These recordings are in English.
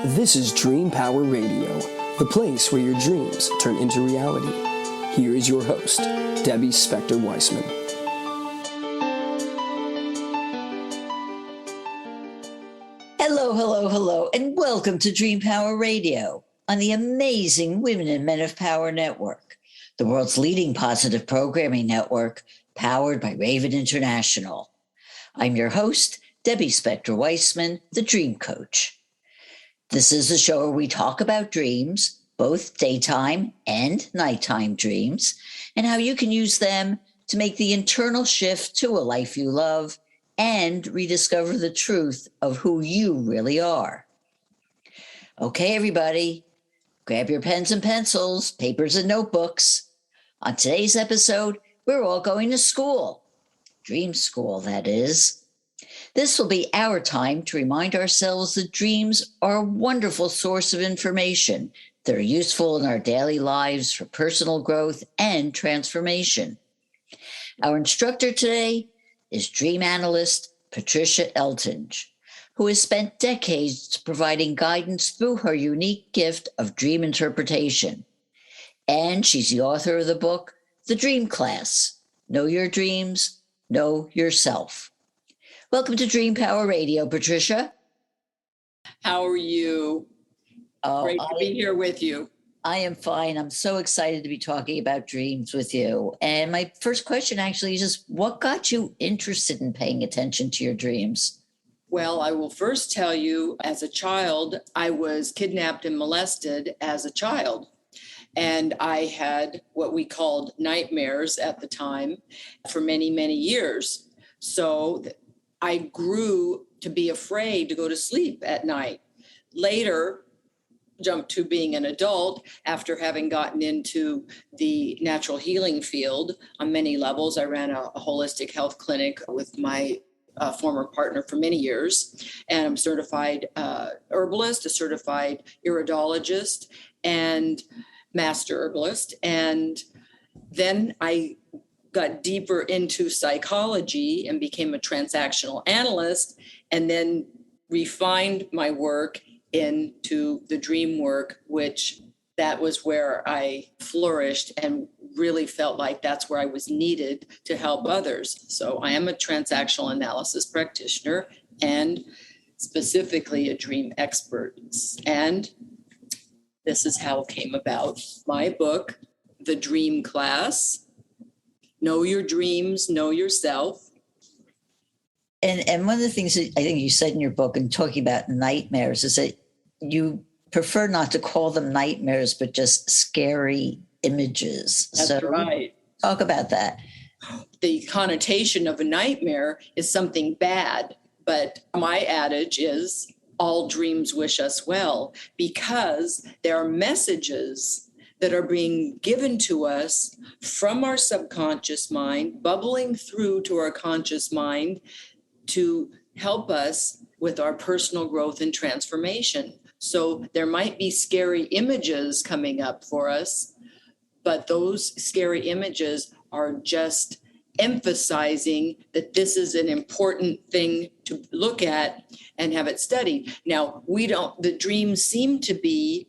This is Dream Power Radio, the place where your dreams turn into reality. Here is your host, Debbie Spector-Weissman. Hello, and welcome to Dream Power Radio on the amazing Women and Men of Power Network, the world's leading positive programming network powered by Raven International. I'm your host, Debbie Spector-Weissman, the Dream Coach. This is a show where we talk about dreams, both daytime and nighttime dreams, and how you can use them to make the internal shift to a life you love and rediscover the truth of who you really are. Okay, everybody, grab your pens and pencils, papers and notebooks. On today's episode, we're all going to school. Dream school, that is. This will be our time to remind ourselves that dreams are a wonderful source of information that are useful in our daily lives for personal growth and transformation. Our instructor today is dream analyst Patricia Eltinge, who has spent decades providing guidance through her unique gift of dream interpretation. And she's the author of the book, The Dream Class, Know Your Dreams, Know Yourself. Welcome to Dream Power Radio, Patricia. How are you? Great to be here with you. I am fine. I'm so excited to be talking about dreams with you. And my first question actually is just, what got you interested in paying attention to your dreams? Well, I will first tell you, as a child, I was kidnapped and molested as a child. And I had what we called nightmares at the time for many, many years. So I grew to be afraid to go to sleep at night. Later, jumped to being an adult after having gotten into the natural healing field on many levels. I ran a holistic health clinic with my former partner for many years, and I'm certified herbalist, a certified iridologist, and master herbalist. And then I got deeper into psychology and became a transactional analyst, and then refined my work into the dream work, which that was where I flourished and really felt like that's where I was needed to help others. So I am a transactional analysis practitioner and specifically a dream expert. And this is how it came about. My book, The Dream Class, Know Your Dreams, Know Yourself. And one of the things that I think you said in your book and talking about nightmares is that you prefer not to call them nightmares, but just scary images. That's right. Talk about that. The connotation of a nightmare is something bad, but my adage is all dreams wish us well, because there are messages that are being given to us from our subconscious mind, bubbling through to our conscious mind to help us with our personal growth and transformation. So there might be scary images coming up for us, but those scary images are just emphasizing that this is an important thing to look at and have it studied. Now, the dreams seem to be,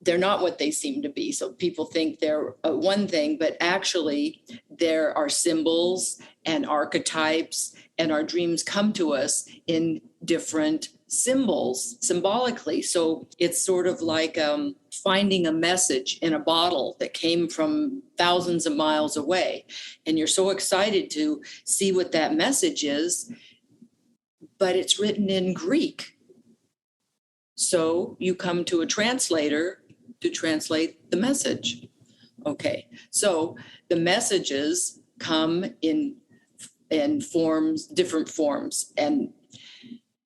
they're not what they seem to be. So people think they're one thing, but actually there are symbols and archetypes, and our dreams come to us in different symbolically. So it's sort of like finding a message in a bottle that came from thousands of miles away. And you're so excited to see what that message is, but it's written in Greek. So you come to a translator to translate the message. Okay, so the messages come in forms, different forms, and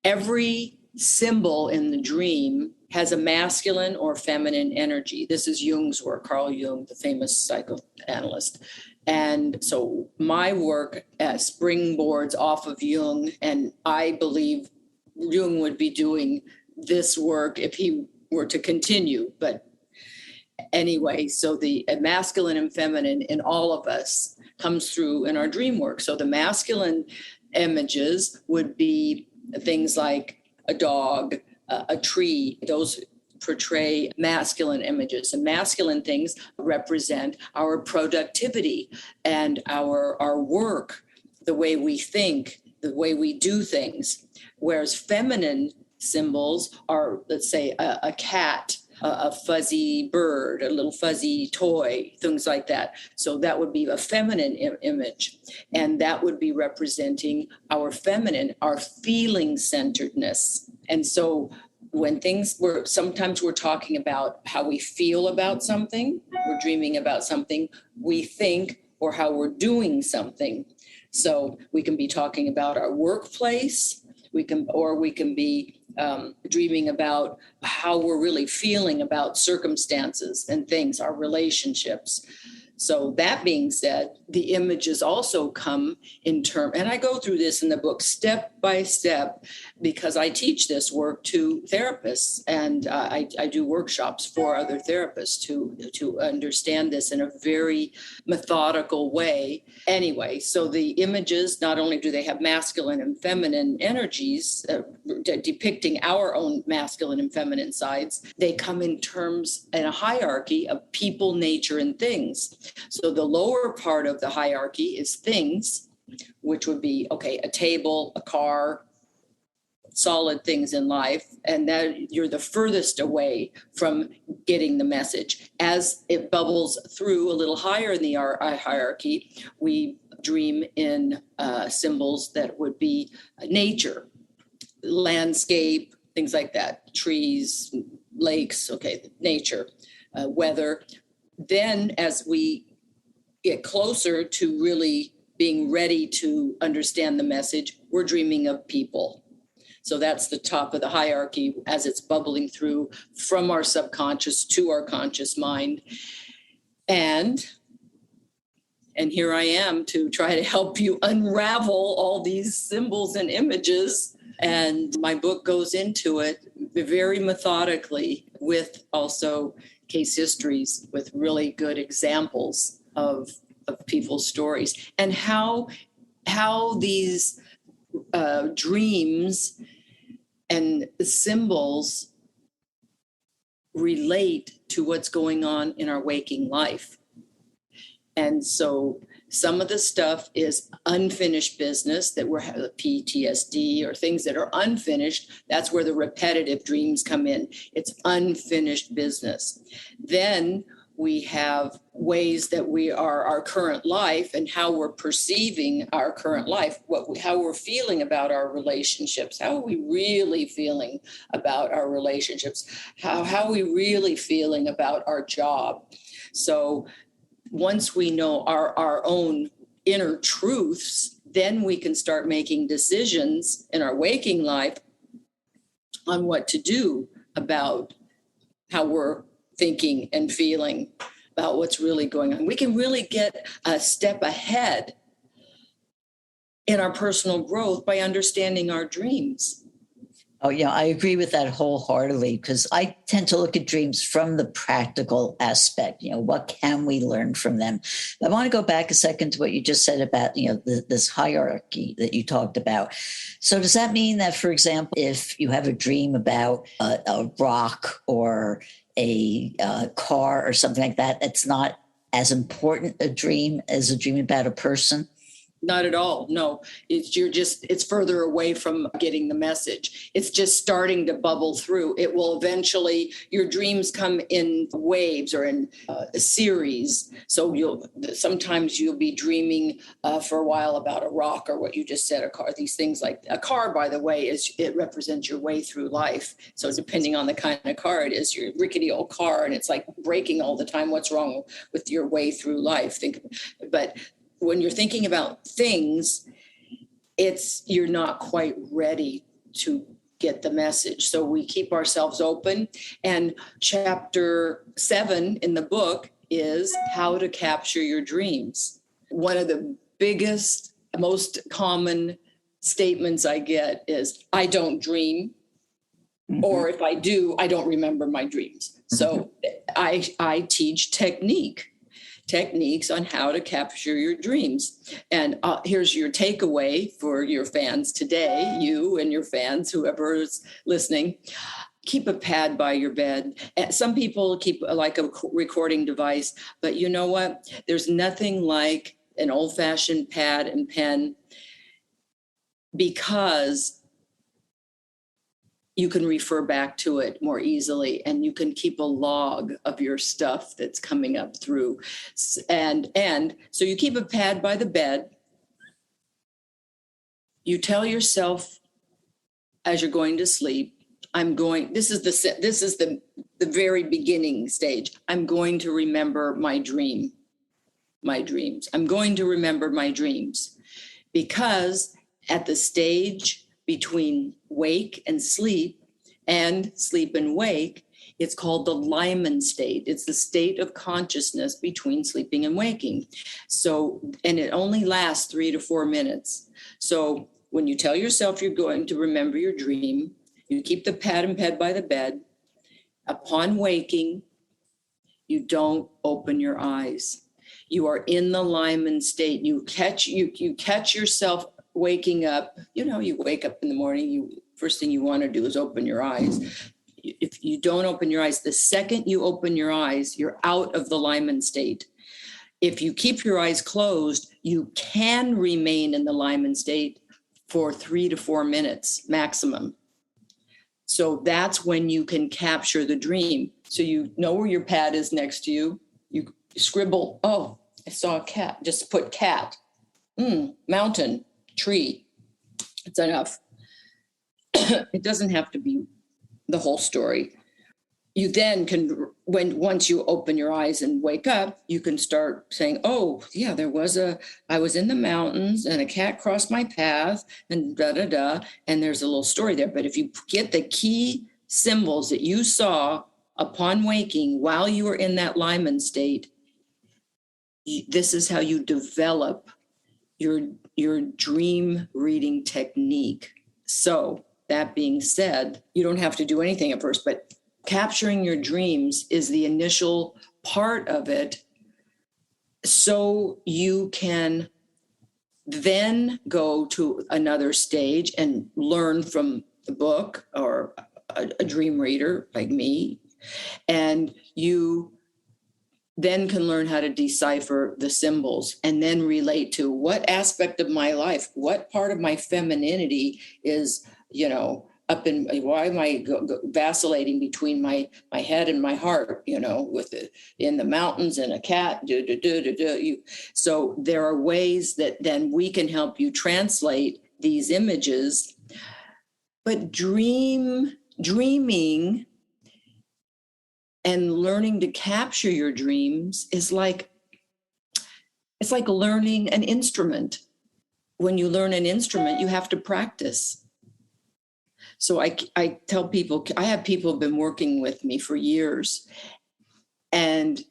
every symbol in the dream has a masculine or feminine energy. This is Jung's work, Carl Jung, the famous psychoanalyst. And so my work springboards off of Jung, and I believe Jung would be doing this work if he were to continue. But anyway, so the masculine and feminine in all of us comes through in our dream work. So the masculine images would be things like a dog, a tree. Those portray masculine images, and masculine things represent our productivity and our work, the way we think, the way we do things. Whereas feminine symbols are, let's say, a cat, a fuzzy bird, a little fuzzy toy, things like that. So that would be a feminine image. And that would be representing our feminine, our feeling centeredness. And so when sometimes we're talking about how we feel about something, we're dreaming about something, we think, or how we're doing something. So we can be talking about our workplace, we can be dreaming about how we're really feeling about circumstances and things, our relationships. So that being said, the images also come in term, and I go through this in the book step by step because I teach this work to therapists, and I do workshops for other therapists to understand this in a very methodical way. Anyway, so the images, not only do they have masculine and feminine energies depicting our own masculine and feminine sides, they come in terms in a hierarchy of people, nature, and things. So the lower part of the hierarchy is things, which would be, a table, a car, solid things in life. And that you're the furthest away from getting the message. As it bubbles through a little higher in the hierarchy, we dream in symbols that would be nature, landscape, things like that, trees, lakes, nature, weather. Then as we get closer to really being ready to understand the message, we're dreaming of people. So that's the top of the hierarchy as it's bubbling through from our subconscious to our conscious mind. And here I am to try to help you unravel all these symbols and images. And my book goes into it very methodically with also case histories with really good examples of people's stories and how these dreams and symbols relate to what's going on in our waking life. And so some of the stuff is unfinished business that we're having PTSD or things that are unfinished. That's where the repetitive dreams come in. It's unfinished business. Then we have ways that we are our current life and how we're perceiving our current life, how we're feeling about our relationships. How are we really feeling about our relationships? How are we really feeling about our job? So once we know our own inner truths, then we can start making decisions in our waking life on what to do about how we're thinking and feeling about what's really going on. We can really get a step ahead in our personal growth by understanding our dreams. Oh, yeah, I agree with that wholeheartedly because I tend to look at dreams from the practical aspect. What can we learn from them? I want to go back a second to what you just said about, this hierarchy that you talked about. So does that mean that, for example, if you have a dream about a rock or a car or something like that, it's not as important a dream as a dream about a person? Not at all. No, it's further away from getting the message. It's just starting to bubble through. It will eventually, your dreams come in waves or in a series. So sometimes you'll be dreaming for a while about a rock or what you just said, a car, these things like a car, by the way, it represents your way through life. So depending on the kind of car it is, your rickety old car, and it's like breaking all the time. What's wrong with your way through life? But when you're thinking about things, you're not quite ready to get the message. So we keep ourselves open. And chapter 7 in the book is how to capture your dreams. One of the biggest, most common statements I get is, I don't dream. Mm-hmm. Or if I do, I don't remember my dreams. Mm-hmm. So I teach technique techniques on how to capture your dreams. And here's your takeaway for your fans today, you and your fans, whoever is listening. Keep a pad by your bed. Some people keep like a recording device, but you know what? There's nothing like an old-fashioned pad and pen, because you can refer back to it more easily, and you can keep a log of your stuff that's coming up through. And so you keep a pad by the bed. You tell yourself as you're going to sleep, this is the very beginning stage. I'm going to remember my dreams. I'm going to remember my dreams, because at the stage between wake and sleep and wake, it's called the Lyman state. It's the state of consciousness between sleeping and waking. So, and it only lasts 3 to 4 minutes. So when you tell yourself you're going to remember your dream, you keep the pad and pad by the bed. Upon waking, you don't open your eyes. You are in the Lyman state. You catch yourself waking up. You wake up in the morning, first thing you want to do is open your eyes. If you don't open your eyes, the second you open your eyes, you're out of the Lyman state. If you keep your eyes closed, you can remain in the Lyman state for 3 to 4 minutes maximum. So that's when you can capture the dream. So you know where your pad is next to you. You scribble, oh, I saw a cat. Just put cat, mountain, tree. It's enough. It doesn't have to be the whole story. You then can, once you open your eyes and wake up, you can start saying, oh, yeah, I was in the mountains and a cat crossed my path and and there's a little story there. But if you get the key symbols that you saw upon waking while you were in that Lyman state, this is how you develop your dream reading technique. So that being said, you don't have to do anything at first, but capturing your dreams is the initial part of it, so you can then go to another stage and learn from the book or a dream reader like me. And you then can learn how to decipher the symbols and then relate to what aspect of my life, what part of my femininity is, up in, why am I vacillating between my head and my heart, with it in the mountains and a cat, So there are ways that then we can help you translate these images. But dreaming and learning to capture your dreams is it's like learning an instrument. When you learn an instrument, you have to practice. So I tell people, I have people who have been working with me for years, and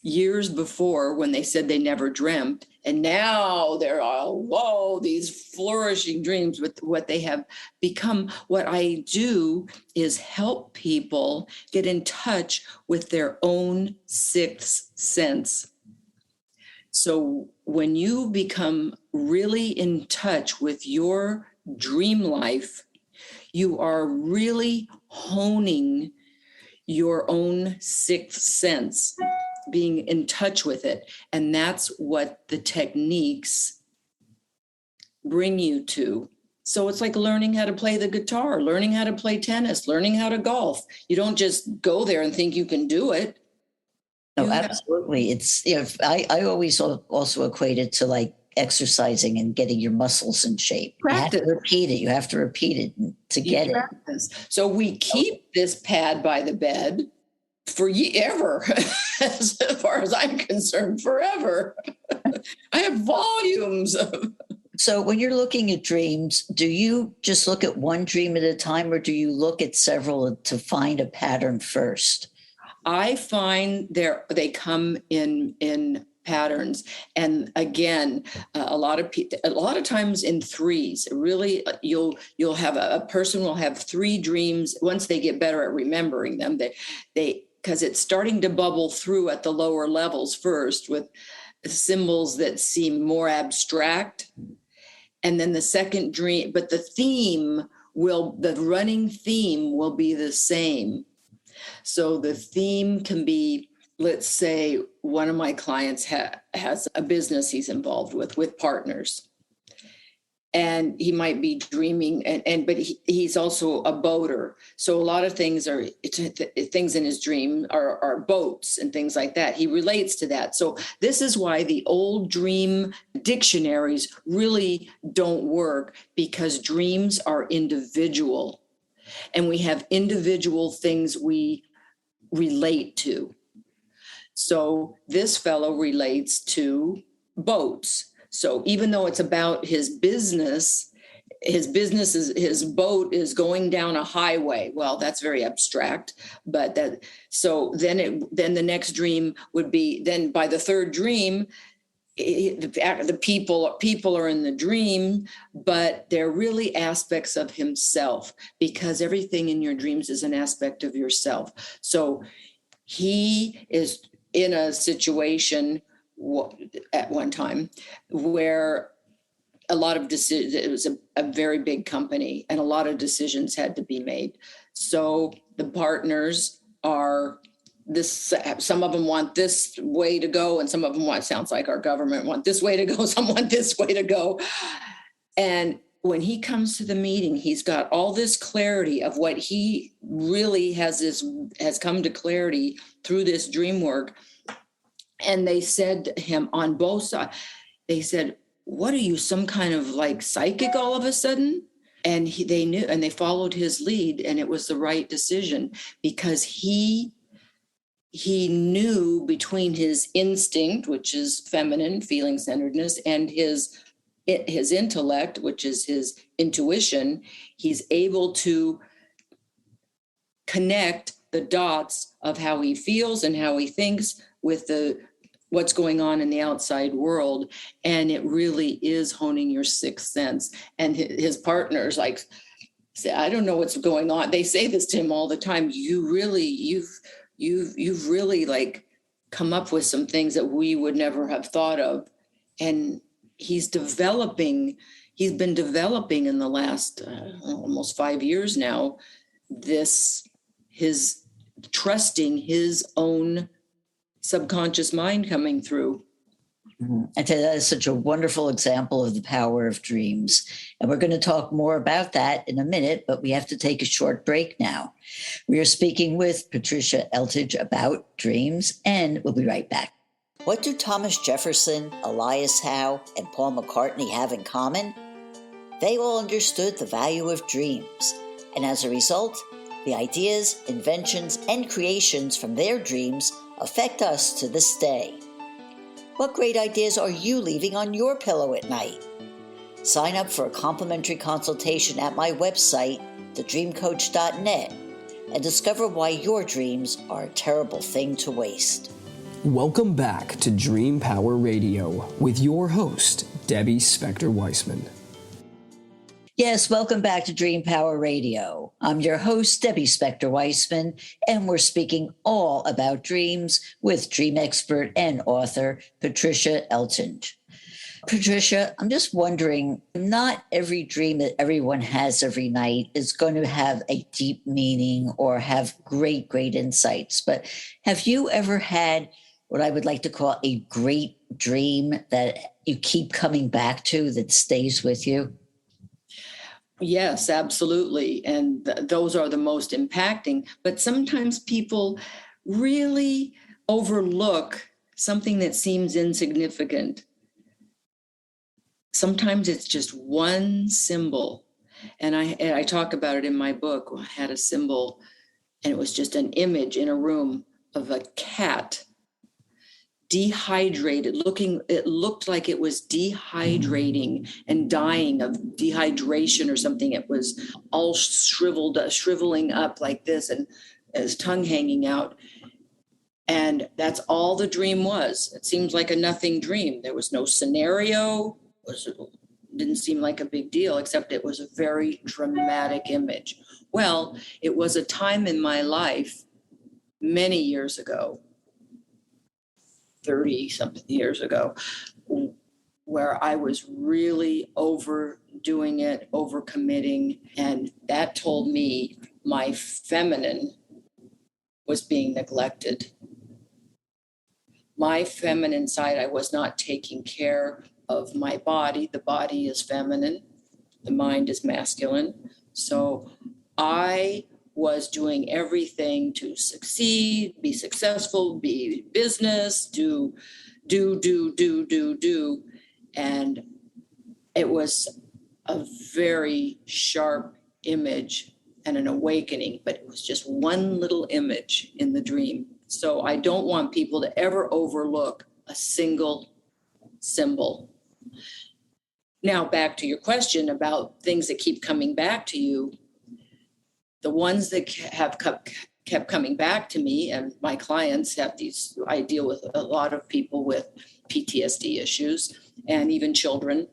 years before when they said they never dreamt, and now they're all, these flourishing dreams with what they have become. What I do is help people get in touch with their own sixth sense. So when you become really in touch with your dream life, you are really honing your own sixth sense, being in touch with it. And that's what the techniques bring you to. So it's like learning how to play the guitar, learning how to play tennis, learning how to golf. You don't just go there and think you can do it. No, absolutely. It's, I always also equate it to like exercising and getting your muscles in shape. Practice. You have to repeat it to get it. So we keep this pad by the bed forever, as far as I'm concerned, forever. I have volumes of. So when you're looking at dreams, do you just look at one dream at a time, or do you look at several to find a pattern first? I find they come in patterns, and again, a lot of times in threes. Really, you'll have a person will have 3 dreams. Once they get better at remembering them, they because it's starting to bubble through at the lower levels first with symbols that seem more abstract. And then the second dream, but the running theme will be the same. So the theme can be, let's say one of my clients has a business he's involved with partners. And he might be dreaming, but he's also a boater. So a lot of things in his dream are boats and things like that. He relates to that. So this is why the old dream dictionaries really don't work, because dreams are individual, and we have individual things we relate to. So this fellow relates to boats. So even though it's about his business his boat is going down a highway. Well, that's very abstract, but then the next dream would be, then by the third dream, the people are in the dream, but they're really aspects of himself, because everything in your dreams is an aspect of yourself. So he is in a situation at one time where a lot of decisions, it was a very big company, and a lot of decisions had to be made. So the partners are some of them want this way to go, and some of them sounds like our government want this way to go, some want this way to go. And when he comes to the meeting, he's got all this clarity of what he really has come to clarity through this dream work. And they said to him on both sides, they said, "What are you, some kind of like psychic all of a sudden?" And they knew, and they followed his lead, and it was the right decision, because he knew between his instinct, which is feminine, feeling-centeredness, and his intellect, which is his intuition, he's able to connect the dots of how he feels and how he thinks with what's going on in the outside world. And it really is honing your sixth sense. And his partners say, "I don't know what's going on." They say this to him all the time. You've really like come up with some things that we would never have thought of. And he's been developing in the last almost 5 years now, his trusting his own subconscious mind coming through. And that is such a wonderful example of the power of dreams. And we're going to talk more about that in a minute, but we have to take a short break now. We are speaking with Patricia Eltinge about dreams, and we'll be right back. What do Thomas Jefferson, Elias Howe, and Paul McCartney have in common? They all understood the value of dreams, and as a result, the ideas, inventions, and creations from their dreams affect us to this day. What great ideas are you leaving on your pillow at night? Sign up for a complimentary consultation at my website, thedreamcoach.net, and discover why your dreams are a terrible thing to waste. Welcome back to Dream Power Radio with your host, Debbie Spector-Weissman. Yes, welcome back to Dream Power Radio. I'm your host, Debbie Spector-Weissman, and we're speaking all about dreams with dream expert and author Patricia Eltinge. Patricia, I'm just wondering, not every dream that everyone has every night is going to have a deep meaning or have great insights, but have you ever had what I would like to call a great dream that you keep coming back to that stays with you? Yes, absolutely. And those are the most impacting. But sometimes people really overlook something that seems insignificant. Sometimes it's just one symbol. And I talk about it in my book. I had a symbol, and it was just an image in a room of a cat dehydrated, it looked like it was dehydrating and dying of dehydration or something. It was all shriveling up like this, and his tongue hanging out. And that's all the dream was. It seems like a nothing dream. There was no scenario. Didn't seem like a big deal, except it was a very dramatic image. Well, it was a time in my life many years ago, 30 something years ago, where I was really overdoing it, overcommitting. And that told me my feminine was being neglected. My feminine side, I was not taking care of my body. The body is feminine, the mind is masculine. So I was doing everything to succeed, be successful, be business, do. And it was a very sharp image and an awakening, but it was just one little image in the dream. So I don't want people to ever overlook a single symbol. Now, back to your question about things that keep coming back to you. The ones that have kept coming back to me, and my clients have these, I deal with a lot of people with PTSD issues and even children.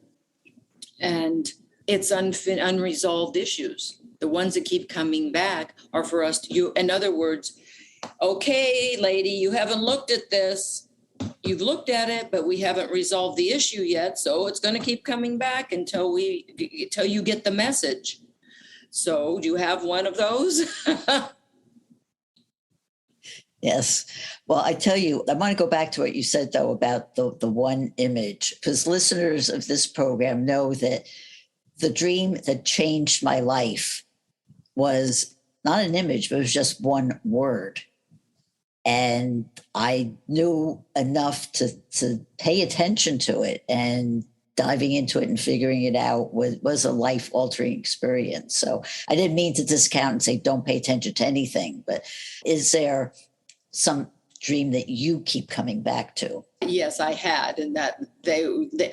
And it's unresolved issues. The ones that keep coming back are for us to, in other words, okay, lady, you haven't looked at this. You've looked at it, but we haven't resolved the issue yet. So it's going to keep coming back until you get the message. So do you have one of those? Yes. Well, I tell you, I want to go back to what you said, though, about the one image, because listeners of this program know that the dream that changed my life was not an image, but it was just one word. And I knew enough to pay attention to it, and diving into it and figuring it out was a life-altering experience. So I didn't mean to discount and say, don't pay attention to anything, but is there some dream that you keep coming back to? Yes, I had. And that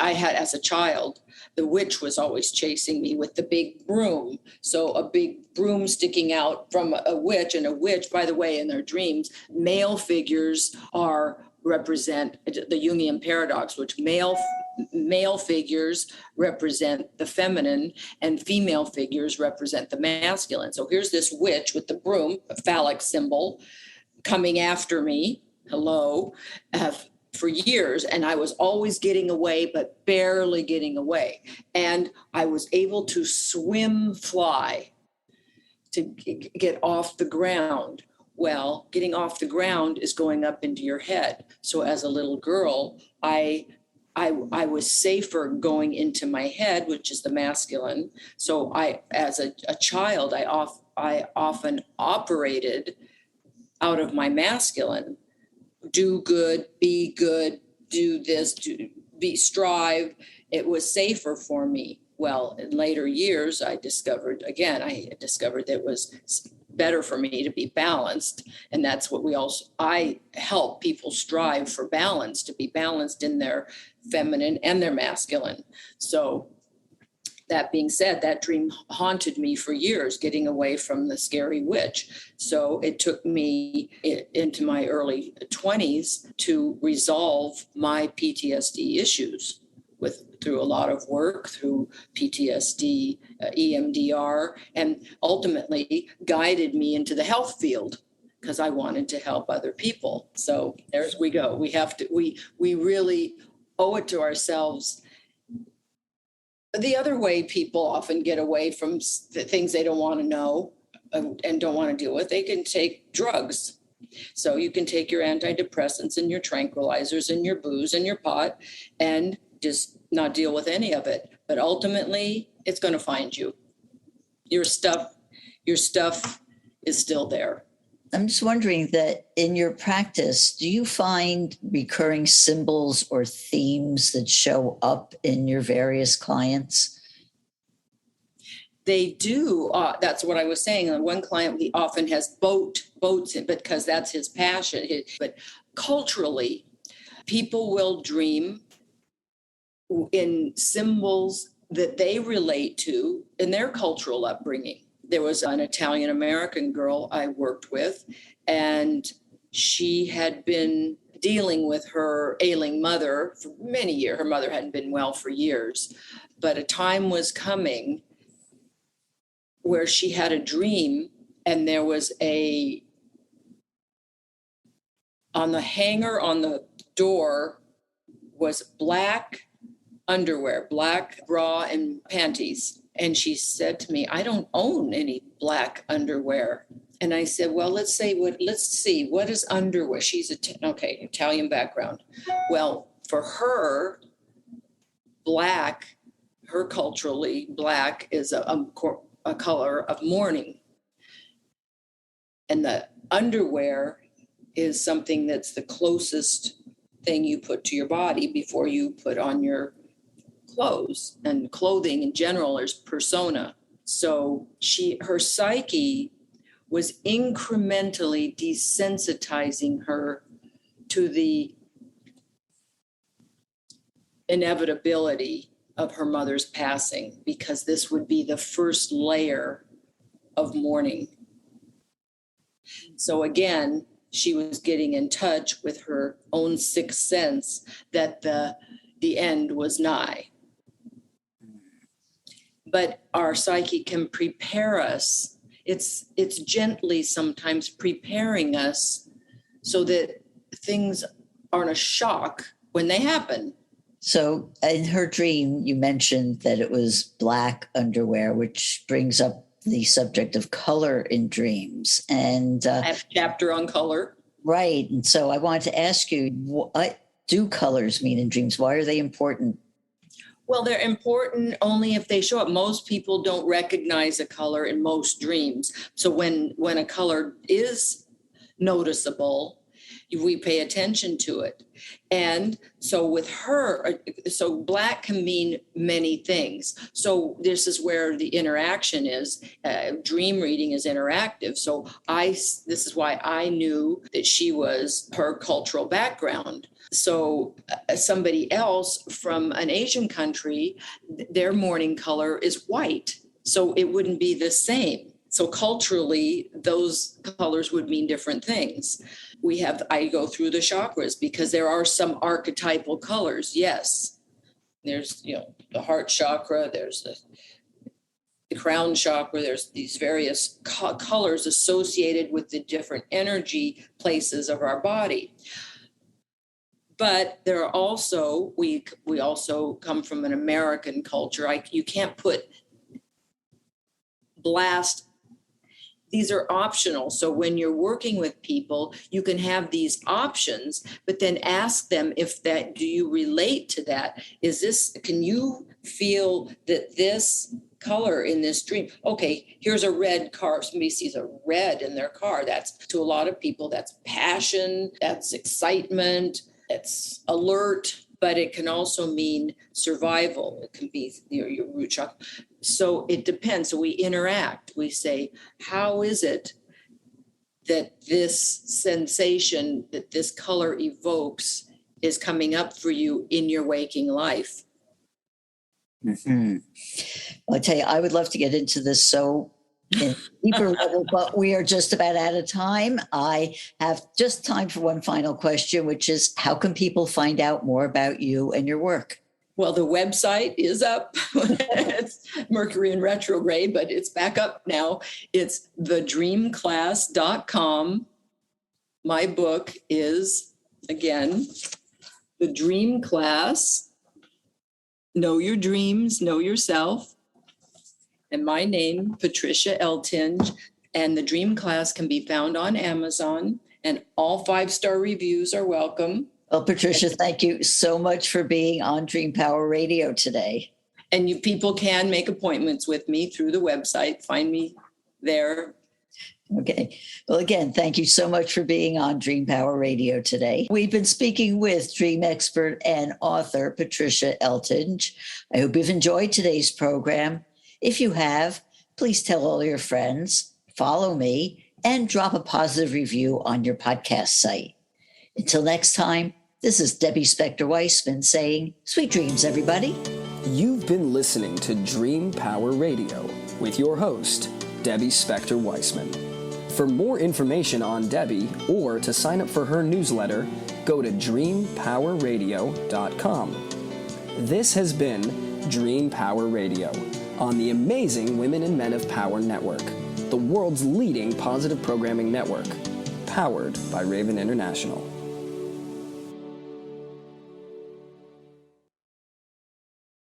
I had as a child, the witch was always chasing me with the big broom. So a big broom sticking out from a witch, and a witch, by the way, in their dreams, male figures represent the Jungian paradox, which male figures represent the feminine and female figures represent the masculine. So here's this witch with the broom, a phallic symbol, coming after me. Hello. For years, and I was always getting away, but barely getting away. And I was able to fly to get off the ground. Well, getting off the ground is going up into your head. So as a little girl, I was safer going into my head, which is the masculine. So as a child, I often operated out of my masculine. Do good, be good, do this, strive. It was safer for me. Well, in later years, I discovered that it was better for me to be balanced. And that's what I help people strive for balance, to be balanced in their feminine and their masculine. So that being said, that dream haunted me for years, getting away from the scary witch. So it took me into my early 20s to resolve my PTSD issues through a lot of work, through PTSD, EMDR, and ultimately guided me into the health field because I wanted to help other people. So there's we go. We really owe it to ourselves. The other way people often get away from the things they don't want to know and don't want to deal with, they can take drugs. So you can take your antidepressants and your tranquilizers and your booze and your pot and just not deal with any of it. But ultimately, it's going to find you. Your stuff is still there. I'm just wondering that in your practice, do you find recurring symbols or themes that show up in your various clients? They do. That's what I was saying. One client, he often has boats, because that's his passion. But culturally, people will dream in symbols that they relate to in their cultural upbringing. There was an Italian-American girl I worked with, and she had been dealing with her ailing mother for many years. Her mother hadn't been well for years, but a time was coming where she had a dream, and there was a on the hanger on the door was black underwear, black bra and panties. And she said to me, I don't own any black underwear. And I said, well, let's see, what is underwear? She's Italian background. Well, for her, black, her culturally, black is a color of mourning. And the underwear is something that's the closest thing you put to your body before you put on your clothes. And clothing in general is persona. So her psyche was incrementally desensitizing her to the inevitability of her mother's passing, because this would be the first layer of mourning. So again, she was getting in touch with her own sixth sense that the end was nigh. But our psyche can prepare us. It's gently sometimes preparing us so that things aren't a shock when they happen. So in her dream, you mentioned that it was black underwear, which brings up the subject of color in dreams. And I have a chapter on color. Right. And so I wanted to ask you, what do colors mean in dreams? Why are they important? Well, they're important only if they show up. Most people don't recognize a color in most dreams. So when a color is noticeable, we pay attention to it. And so with her, so black can mean many things. So this is where the interaction is. Dream reading is interactive. So this is why I knew that she was her cultural background. So somebody else from an Asian country, their morning color is white. So it wouldn't be the same. So culturally, those colors would mean different things. I go through the chakras because there are some archetypal colors. Yes. There's, the heart chakra, there's the crown chakra, there's these various colors associated with the different energy places of our body. But there are also, we also come from an American culture. You can't put blast. These are optional. So when you're working with people, you can have these options, but then ask them do you relate to that? Can you feel that this color in this dream? Okay, here's a red car. Somebody sees a red in their car. That's, to a lot of people, that's passion, that's excitement, that's alert, but it can also mean survival. It can be your root chakra. So it depends. So we interact. We say, how is it that this sensation that this color evokes is coming up for you in your waking life? Mm-hmm. Well, I tell you, I would love to get into this so in deeper level, but we are just about out of time. I have just time for one final question, which is, how can people find out more about you and your work? Well, the website is up. It's Mercury in retrograde, but it's back up now. It's thedreamclass.com. My book is, again, The Dream Class. Know your dreams, know yourself. And my name, Patricia Eltinge, and The Dream Class can be found on Amazon, and all 5-star reviews are welcome. Well, Patricia, thank you so much for being on Dream Power Radio today. And people can make appointments with me through the website. Find me there. Okay. Well, again, thank you so much for being on Dream Power Radio today. We've been speaking with dream expert and author Patricia Eltinge. I hope you've enjoyed today's program. If you have, please tell all your friends, follow me, and drop a positive review on your podcast site. Until next time, this is Debbie Spector-Weissman saying, sweet dreams, everybody. You've been listening to Dream Power Radio with your host, Debbie Spector-Weissman. For more information on Debbie or to sign up for her newsletter, go to dreampowerradio.com. This has been Dream Power Radio on the amazing Women and Men of Power Network, the world's leading positive programming network, powered by Raven International.